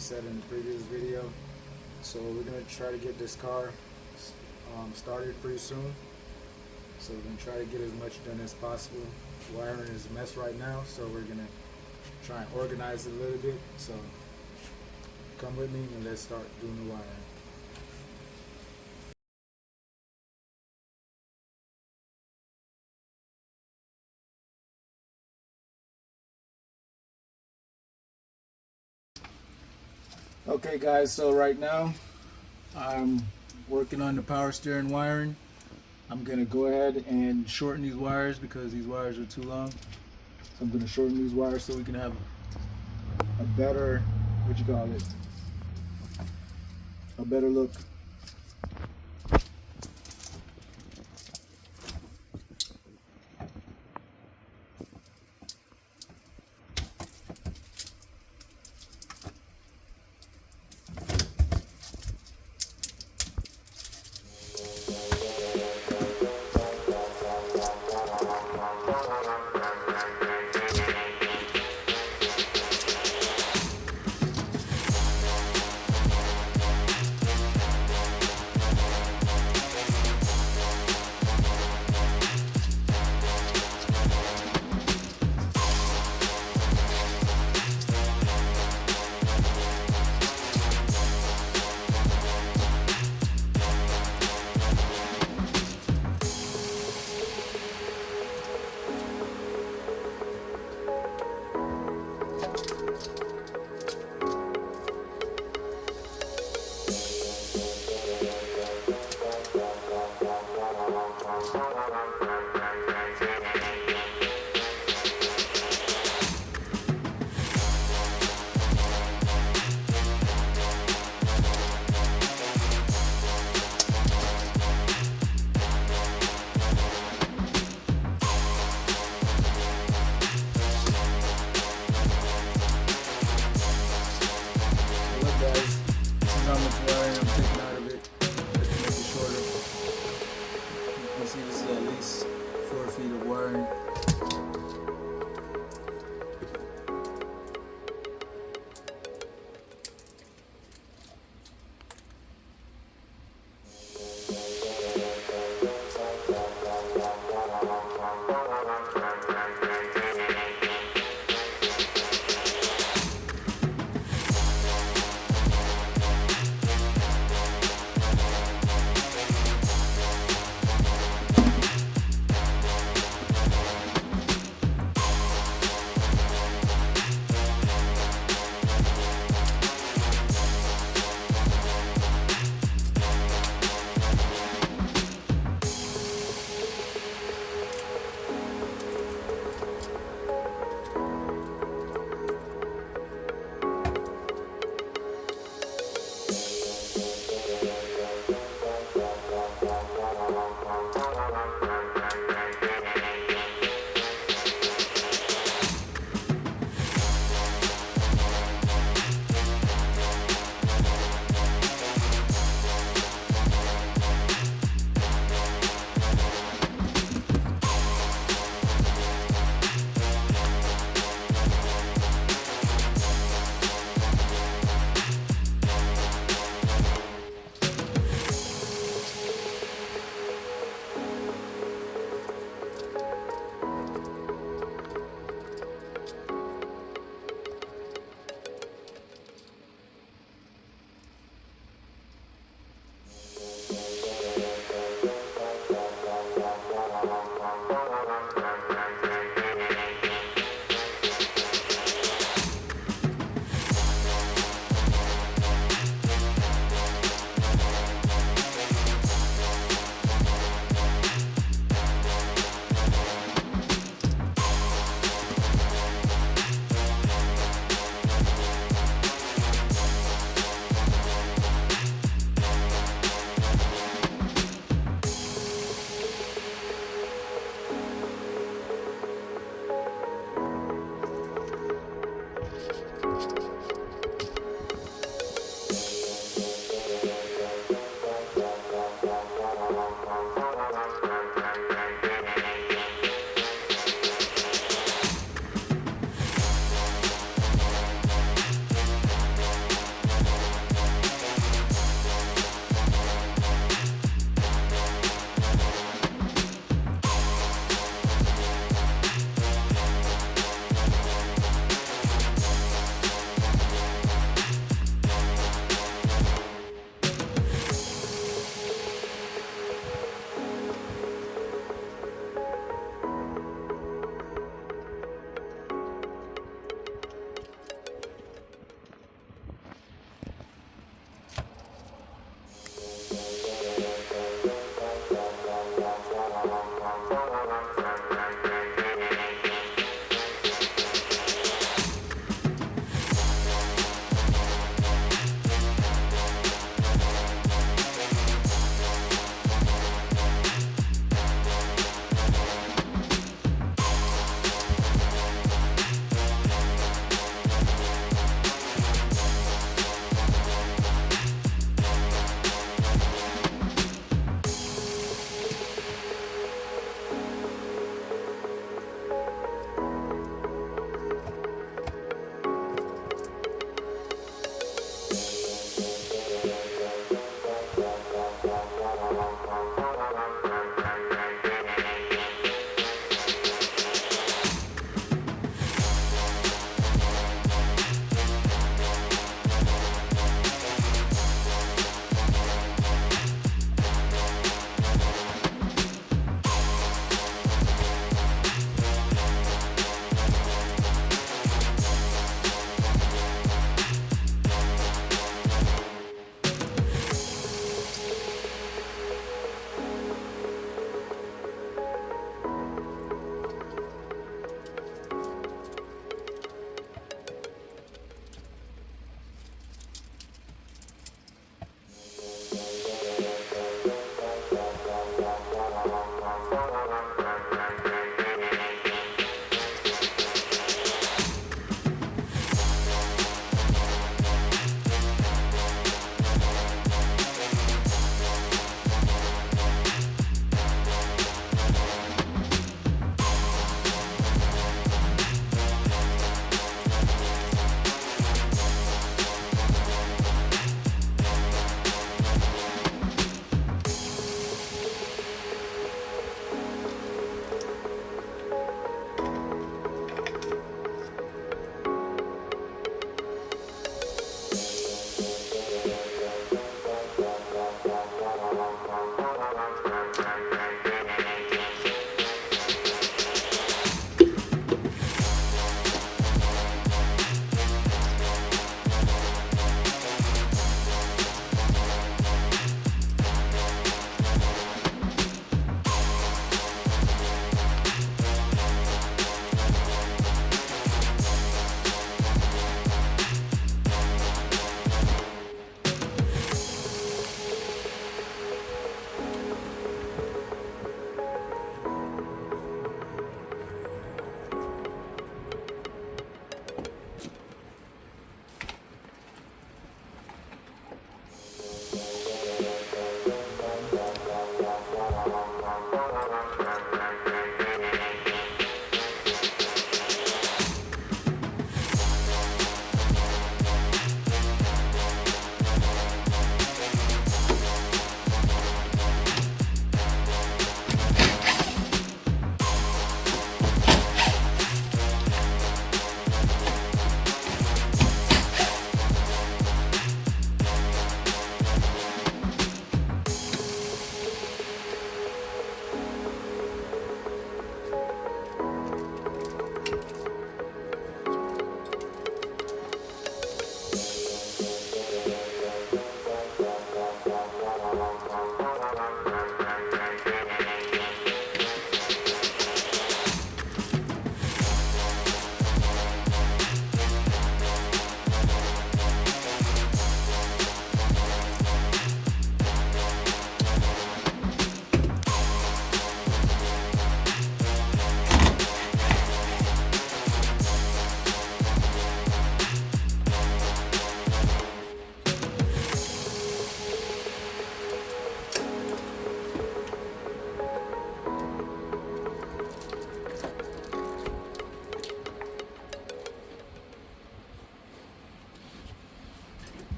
said in the previous video. So we're gonna try to get this car started pretty soon. So we're gonna try to get as much done as possible. Wiring is a mess right now, so we're gonna try and organize it a little bit. So come with me and let's start doing the wiring. Okay guys, so right now I'm working on the power steering wiring. I'm gonna go ahead and shorten these wires because these wires are too long. So I'm gonna shorten these wires so we can have a better, a better look.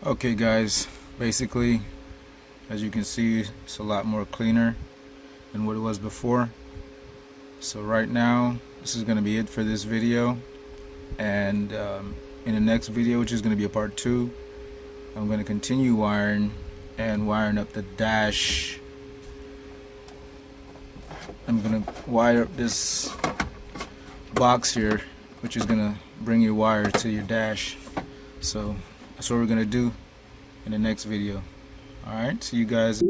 Okay guys, basically as you can see, it's a lot more cleaner than what it was before. So right now this is going to be it for this video, and in the next video, which is going to be a part 2, I'm going to continue wiring up the dash. I'm going to wire up this box here, which is going to bring your wire to your dash. So that's what we're going to do in the next video. Alright, see you guys.